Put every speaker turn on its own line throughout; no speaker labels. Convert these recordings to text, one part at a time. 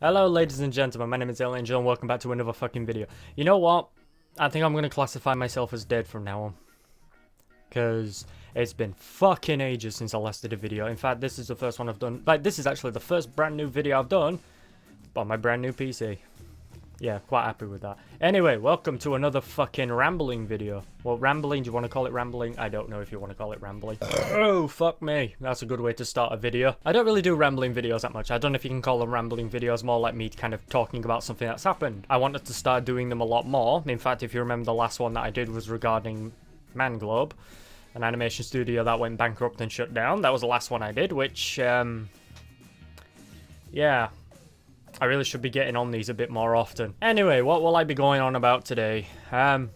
Hello ladies and gentlemen, my name is ZalotAngel and welcome back to another fucking video. You know what? I think I'm gonna classify myself as dead from now on. Because it's been fucking ages since I last did a video. In fact, this is the first one I've done. Like, this is actually the first brand new video I've done on my brand new PC. Yeah, quite happy with that. Anyway, welcome to another fucking rambling video. Well, rambling, do you want to call it rambling? I don't know if you want to call it rambling. Oh, fuck me. That's a good way to start a video. I don't really do rambling videos that much. I don't know if you can call them rambling videos, more like me kind of talking about something that's happened. I wanted to start doing them a lot more. In fact, if you remember, the last one that I did was regarding MacLeod, an animation studio that went bankrupt and shut down. That was the last one I did, which, yeah. I really should be getting on these a bit more often. Anyway, what will I be going on about today? What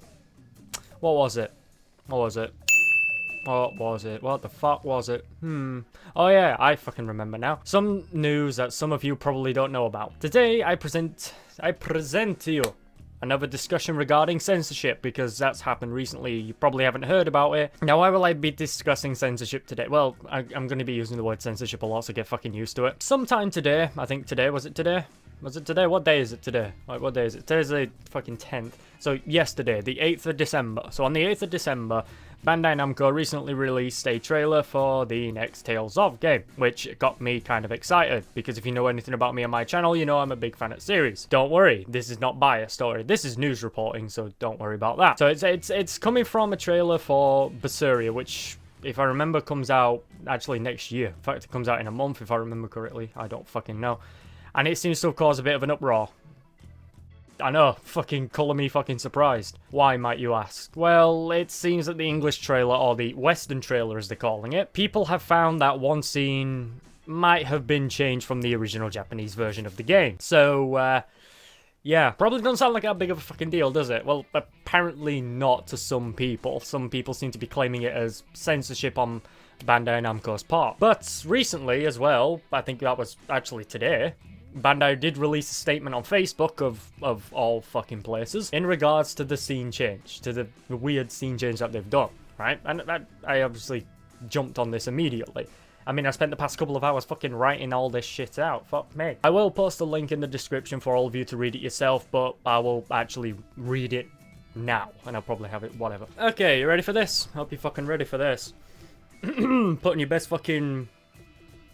was it? What was it? What was it? What the fuck was it? Oh yeah, I fucking remember now. Some news that some of you probably don't know about. Today, I present to you another discussion regarding censorship, because that's happened recently. You probably haven't heard about it. Now, why will I be discussing censorship today? Well, I'm going to be using the word censorship a lot, so get fucking used to it. Sometime today, I think today, was it today? Was it today? What day is it today? Like, what day is it? Today's the fucking 10th. So, yesterday, the 8th of December. So, on the 8th of December, Bandai Namco recently released a trailer for the next Tales of game, which got me kind of excited, because if you know anything about me on my channel, you know I'm a big fan of series. Don't worry, this is not biased, or this is news reporting, so don't worry about that. So it's coming from a trailer for Berseria, which, if I remember, comes out actually next year. In fact, it comes out in a month, if I remember correctly. I don't fucking know. And it seems to have caused a bit of an uproar. I know, fucking colour me fucking surprised. Why, might you ask? Well, it seems that the English trailer, or the Western trailer as they're calling it, people have found that one scene might have been changed from the original Japanese version of the game. So, yeah, probably doesn't sound like that big of a fucking deal, does it? Well, apparently not to some people. Some people seem to be claiming it as censorship on Bandai Namco's part. But recently as well, I think that was actually today, Bandai did release a statement on Facebook of all fucking places in regards to the scene change, to the weird scene change that they've done, right? And I obviously jumped on this immediately. I mean, I spent the past couple of hours fucking writing all this shit out. Fuck me. I will post a link in the description for all of you to read it yourself, but I will actually read it now, and I'll probably have it, whatever. Okay, you ready for this? Hope you're fucking ready for this. Putting your best fucking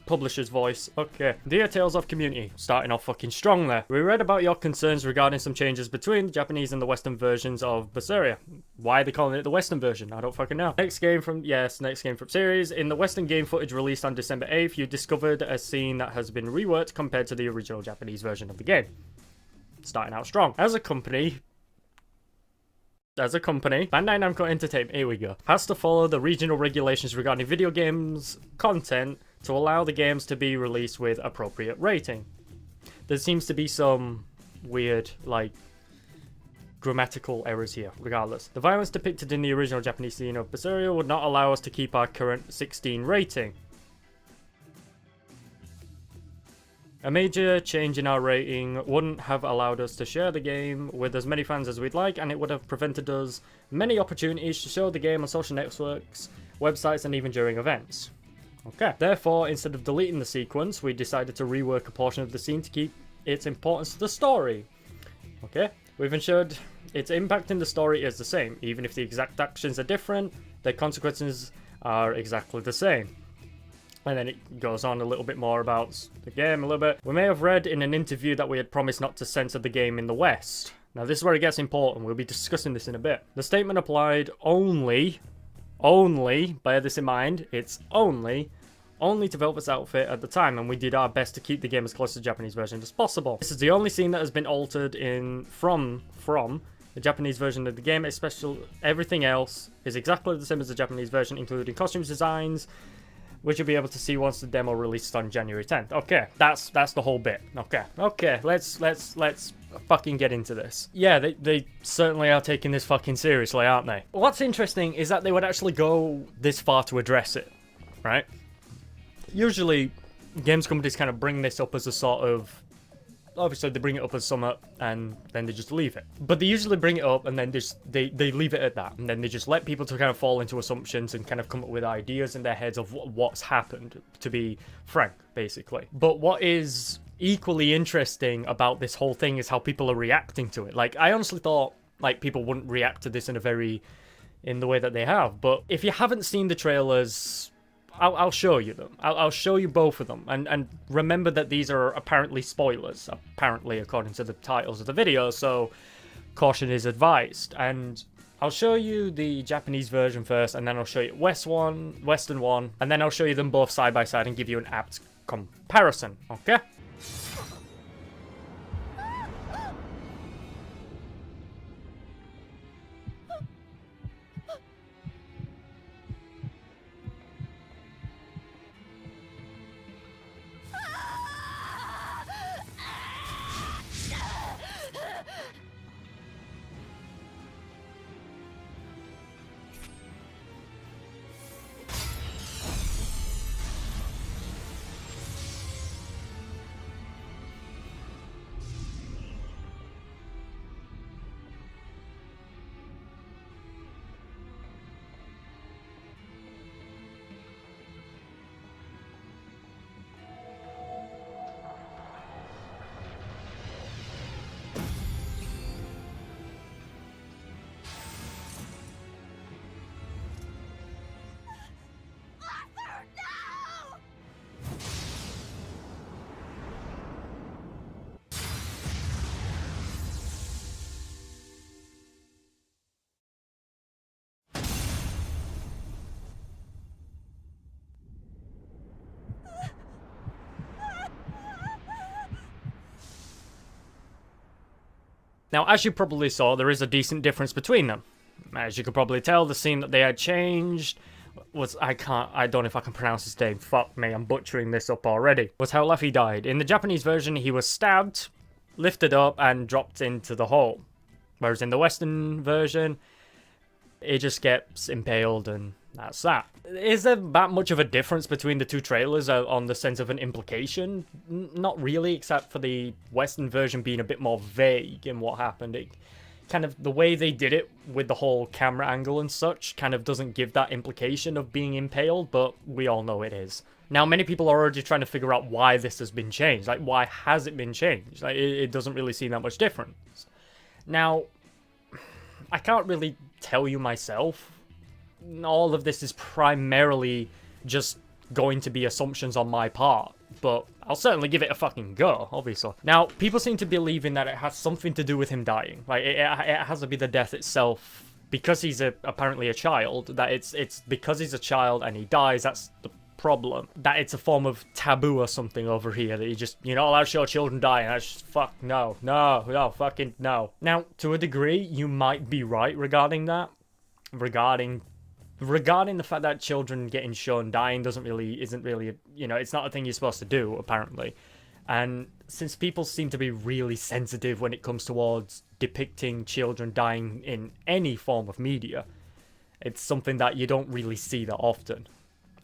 publisher's voice. Okay. Dear Tales of community, starting off fucking strong there. We read about your concerns regarding some changes between the Japanese and the Western versions of Berseria. Why are they calling it the Western version? I don't fucking know. Next game from series. In the Western game footage released on December 8th, you discovered a scene that has been reworked compared to the original Japanese version of the game. Starting out strong. As a company, Bandai Namco Entertainment, here we go, has to follow the regional regulations regarding video games content to allow the games to be released with appropriate rating. There seems to be some weird, like, grammatical errors here, regardless. The violence depicted in the original Japanese scene of Berseria would not allow us to keep our current 16 rating. A major change in our rating wouldn't have allowed us to share the game with as many fans as we'd like, and it would have prevented us many opportunities to show the game on social networks, websites, and even during events. Okay. Therefore, instead of deleting the sequence, we decided to rework a portion of the scene to keep its importance to the story. Okay. We've ensured its impact in the story is the same. Even if the exact actions are different, their consequences are exactly the same. And then it goes on a little bit more about the game a little bit. We may have read in an interview that we had promised not to censor the game in the West. Now this is where it gets important. We'll be discussing this in a bit. The statement applied only, bear this in mind, it's only to Velvet's outfit at the time, and we did our best to keep the game as close to the Japanese version as possible. This is the only scene that has been altered from the Japanese version of the game, especially everything else is exactly the same as the Japanese version, including costumes designs, which you'll be able to see once the demo released on January 10th. Okay, that's the whole bit. Okay, let's fucking get into this. Yeah, they certainly are taking this fucking seriously, aren't they? What's interesting is that they would actually go this far to address it, right? Usually, games companies kind of bring this up as a sort of, obviously they bring it up as something and then they just leave it. But they usually bring it up and then they leave it at that. And then they just let people to kind of fall into assumptions and kind of come up with ideas in their heads of what's happened, to be frank, basically. But what is equally interesting about this whole thing is how people are reacting to it. Like, I honestly thought, like, people wouldn't react to this in the way that they have. But if you haven't seen the trailers, I'll show you them. I'll show you both of them. And remember that these are apparently spoilers, apparently, according to the titles of the video, so caution is advised. And I'll show you the Japanese version first, and then I'll show you Western one, and then I'll show you them both side by side and give you an apt comparison, okay? Now, as you probably saw, there is a decent difference between them. As you could probably tell, the scene that they had changed was, I don't know if I can pronounce his name, fuck me, I'm butchering this up already, was how Luffy died. In the Japanese version, he was stabbed, lifted up, and dropped into the hole. Whereas in the Western version, it just gets impaled and that's that. Is there that much of a difference between the two trailers on the sense of an implication? Not really, except for the Western version being a bit more vague in what happened. It kind of, the way they did it with the whole camera angle and such kind of doesn't give that implication of being impaled, but we all know it is. Now, many people are already trying to figure out why this has been changed. Like, why has it been changed? Like, it doesn't really seem that much difference. Now, I can't really tell you myself. All of this is primarily just going to be assumptions on my part, but I'll certainly give it a fucking go, obviously. Now, people seem to believe in that it has something to do with him dying. Like, it has to be the death itself, because he's apparently a child, that it's because he's a child and he dies, that's the problem. That it's a form of taboo or something over here, that you're not allowed to show children dying. That's just, fuck, no, fucking no. Now, to a degree, you might be right regarding that. Regarding the fact that children getting shown dying isn't really, it's not a thing you're supposed to do, apparently. And since people seem to be really sensitive when it comes towards depicting children dying in any form of media, it's something that you don't really see that often.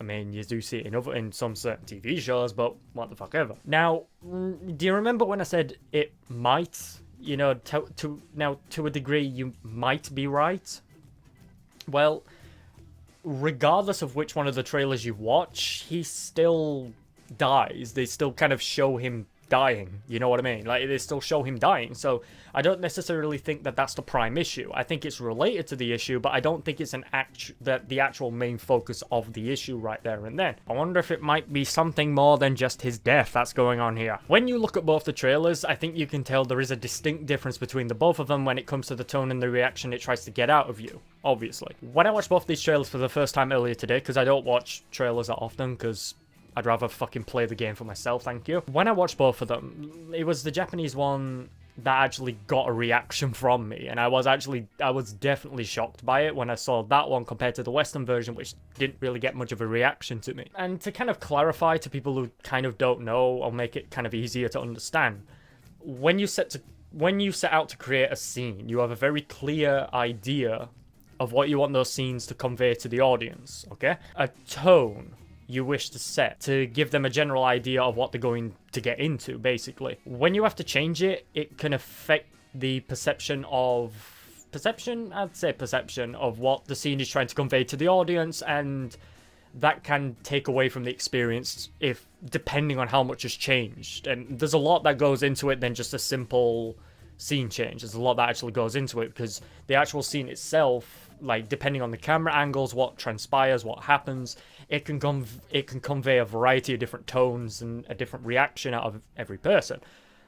I mean, you do see it in some certain TV shows, but what the fuck ever. Now, do you remember when I said it might, to a degree, you might be right? Well, regardless of which one of the trailers you watch, he still dies. They still kind of show him dying, you know what I mean? Like, they still show him dying, so I don't necessarily think that that's the prime issue. I think it's related to the issue, but I don't think it's the actual main focus of the issue right there and then. I wonder if it might be something more than just his death that's going on here. When you look at both the trailers, I think you can tell there is a distinct difference between the both of them when it comes to the tone and the reaction it tries to get out of you, obviously. When I watched both these trailers for the first time earlier today, because I don't watch trailers that often, because I'd rather fucking play the game for myself, thank you. When I watched both of them, it was the Japanese one that actually got a reaction from me, and I was definitely shocked by it when I saw that one compared to the Western version, which didn't really get much of a reaction to me. And to kind of clarify to people who kind of don't know, or make it kind of easier to understand, when you set out to create a scene, you have a very clear idea of what you want those scenes to convey to the audience, okay? A tone you wish to set to give them a general idea of what they're going to get into, basically. When you have to change it, it can affect the perception of what the scene is trying to convey to the audience, and that can take away from the experience if depending on how much has changed. And there's a lot that goes into it than just a simple scene change. There's a lot that actually goes into it, because the actual scene itself, like depending on the camera angles, what transpires, what happens, it can convey a variety of different tones and a different reaction out of every person.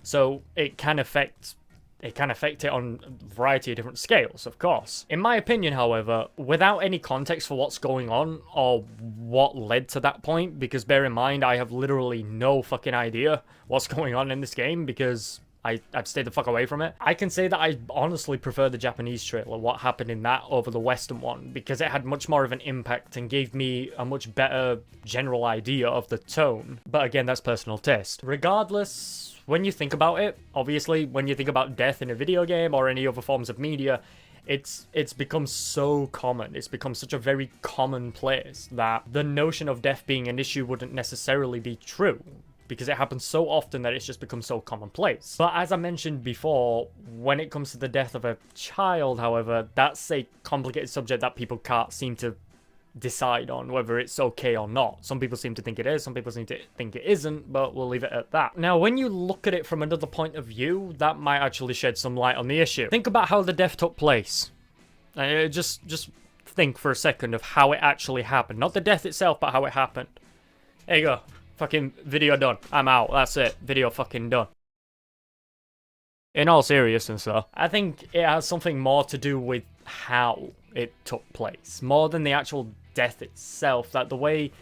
So it can affect it on a variety of different scales, of course. In my opinion, however, without any context for what's going on or what led to that point, because bear in mind, I have literally no fucking idea what's going on in this game because I've stayed the fuck away from it. I can say that I honestly prefer the Japanese trailer, what happened in that, over the Western one, because it had much more of an impact and gave me a much better general idea of the tone. But again, that's personal taste. Regardless, when you think about it, obviously, when you think about death in a video game or any other forms of media, it's become so common. It's become such a very common place that the notion of death being an issue wouldn't necessarily be true, because it happens so often that it's just become so commonplace. But as I mentioned before, when it comes to the death of a child, however, that's a complicated subject that people can't seem to decide on whether it's okay or not. Some people seem to think it is, some people seem to think it isn't, but we'll leave it at that. Now, when you look at it from another point of view, that might actually shed some light on the issue. Think about how the death took place. Just think for a second of how it actually happened. Not the death itself, but how it happened. There you go. Fucking video done. I'm out. That's it. Video fucking done. In all seriousness, though, I think it has something more to do with how it took place, more than the actual death itself. That the way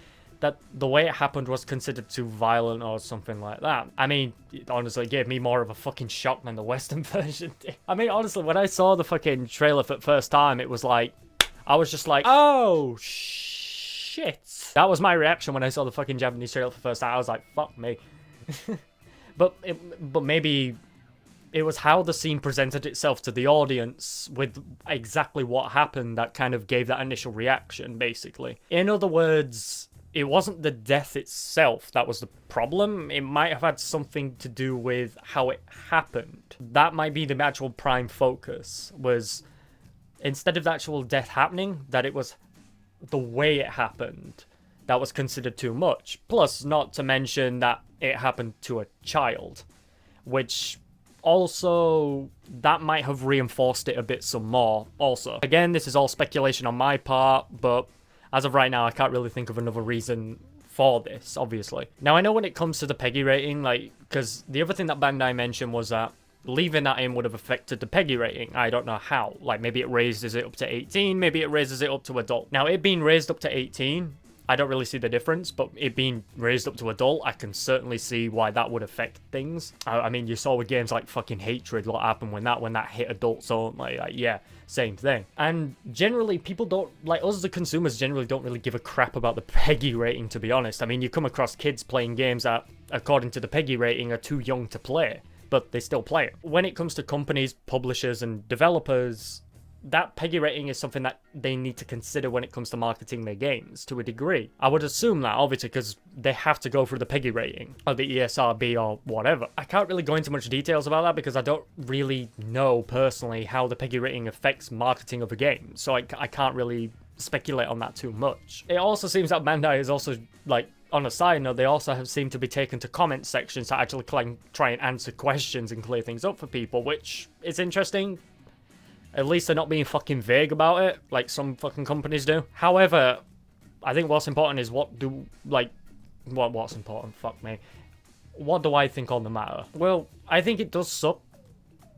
it happened was considered too violent or something like that. I mean, it honestly gave me more of a fucking shock than the Western version did. I mean, honestly, when I saw the fucking trailer for the first time, it was like, I was just like, oh shit. That was my reaction when I saw the fucking Japanese trailer for the first time. I was like, fuck me. but maybe it was how the scene presented itself to the audience with exactly what happened that kind of gave that initial reaction, basically. In other words, it wasn't the death itself that was the problem. It might have had something to do with how it happened. That might be the actual prime focus, was instead of the actual death happening, that it was the way it happened that was considered too much. Plus, not to mention that it happened to a child, which also, that might have reinforced it a bit some more also. Again, this is all speculation on my part, but as of right now, I can't really think of another reason for this, obviously. Now, I know when it comes to the PEGI rating, like, because the other thing that Bandai mentioned was that leaving that in would have affected the PEGI rating. I don't know how. Like, maybe it raises it up to 18, maybe it raises it up to adult. Now, it being raised up to 18, I don't really see the difference, but it being raised up to adult, I can certainly see why that would affect things. I mean, you saw with games like fucking Hatred what happened when that hit adults only. Like, yeah, same thing. And generally, people don't, like, us as the consumers generally don't really give a crap about the PEGI rating, to be honest. I mean, you come across kids playing games that, according to the PEGI rating, are too young to play, but they still play it. When it comes to companies, publishers, and developers, that PEGI rating is something that they need to consider when it comes to marketing their games, to a degree. I would assume that, obviously, because they have to go through the PEGI rating, or the ESRB, or whatever. I can't really go into much details about that, because I don't really know, personally, how the PEGI rating affects marketing of a game, so I can't really speculate on that too much. It also seems that Bandai is also, like, on a side note, they also have seemed to be taken to comment sections to actually try and answer questions and clear things up for people, which is interesting. At least they're not being fucking vague about it, like some fucking companies do. However, I think what's important is what's important? Fuck me. What do I think on the matter? Well, I think it does suck.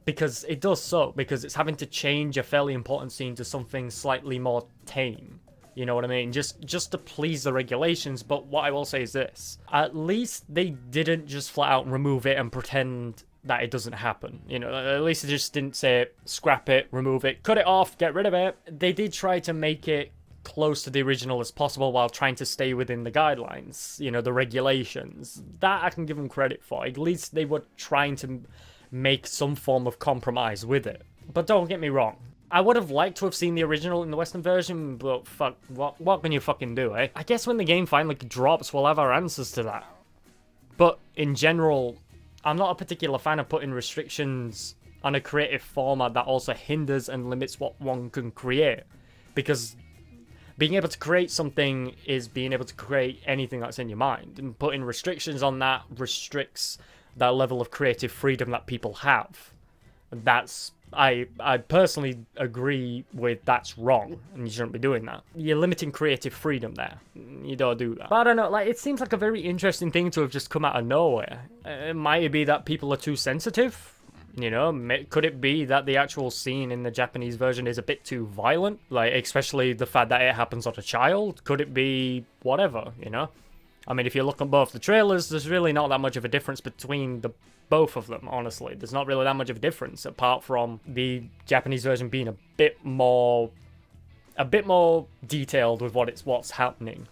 Because it's having to change a fairly important scene to something slightly more tame. You know what I mean? Just to please the regulations, but what I will say is this. At least they didn't just flat out remove it and pretend that it doesn't happen. You know, at least they just didn't say scrap it, remove it, cut it off, get rid of it. They did try to make it close to the original as possible while trying to stay within the guidelines, you know, the regulations. That I can give them credit for. At least they were trying to make some form of compromise with it. But don't get me wrong. I would have liked to have seen the original in the Western version, but fuck, what can you fucking do, eh? I guess when the game finally drops, we'll have our answers to that. But in general, I'm not a particular fan of putting restrictions on a creative format that also hinders and limits what one can create. Because being able to create something is being able to create anything that's in your mind, and putting restrictions on that restricts that level of creative freedom that people have. That's I personally agree with that's wrong, and you shouldn't be doing that. You're limiting creative freedom there. You don't do that. But I don't know, like, it seems like a very interesting thing to have just come out of nowhere. It might be that people are too sensitive. You know, could it be that the actual scene in the Japanese version is a bit too violent? Like, especially the fact that it happens on a child? Could it be whatever, you know? I mean, if you look at both the trailers, there's really not that much of a difference between the both of them, honestly. There's not really that much of a difference, apart from the Japanese version being a bit more detailed with what's happening.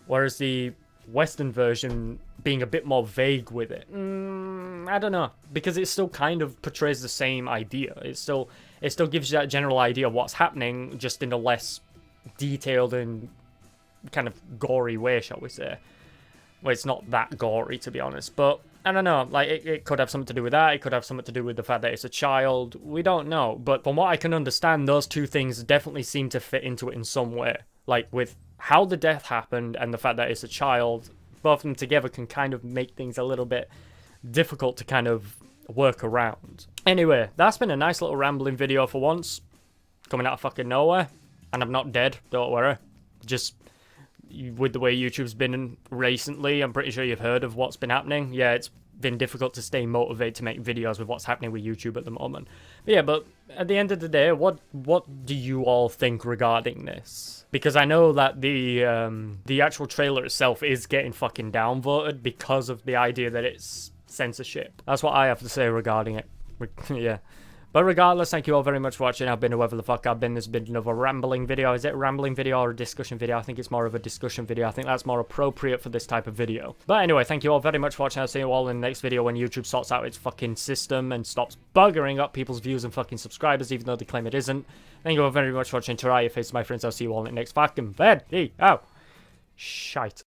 Whereas the Western version being a bit more vague with it. I don't know, because it still kind of portrays the same idea. It still gives you that general idea of what's happening, just in a less detailed and kind of gory way, shall we say. Well, it's not that gory, to be honest, but I don't know, like, it could have something to do with that, it could have something to do with the fact that it's a child, we don't know, but from what I can understand, those two things definitely seem to fit into it in some way. Like, with how the death happened and the fact that it's a child, both of them together can kind of make things a little bit difficult to kind of work around. Anyway, that's been a nice little rambling video for once, coming out of fucking nowhere, and I'm not dead, don't worry. Just with the way YouTube's been recently, I'm pretty sure you've heard of what's been happening. Yeah, it's been difficult to stay motivated to make videos with what's happening with YouTube at the moment. But yeah, but at the end of the day, what do you all think regarding this? Because I know that the actual trailer itself is getting fucking downvoted because of the idea that it's censorship. That's what I have to say regarding it. Yeah. But regardless, thank you all very much for watching. I've been whoever the fuck I've been. This has been another rambling video. Is it a rambling video or a discussion video? I think it's more of a discussion video. I think that's more appropriate for this type of video. But anyway, thank you all very much for watching. I'll see you all in the next video when YouTube sorts out its fucking system and stops buggering up people's views and fucking subscribers, even though they claim it isn't. Thank you all very much for watching. Try your face, my friends. I'll see you all in the next fucking video. Shite.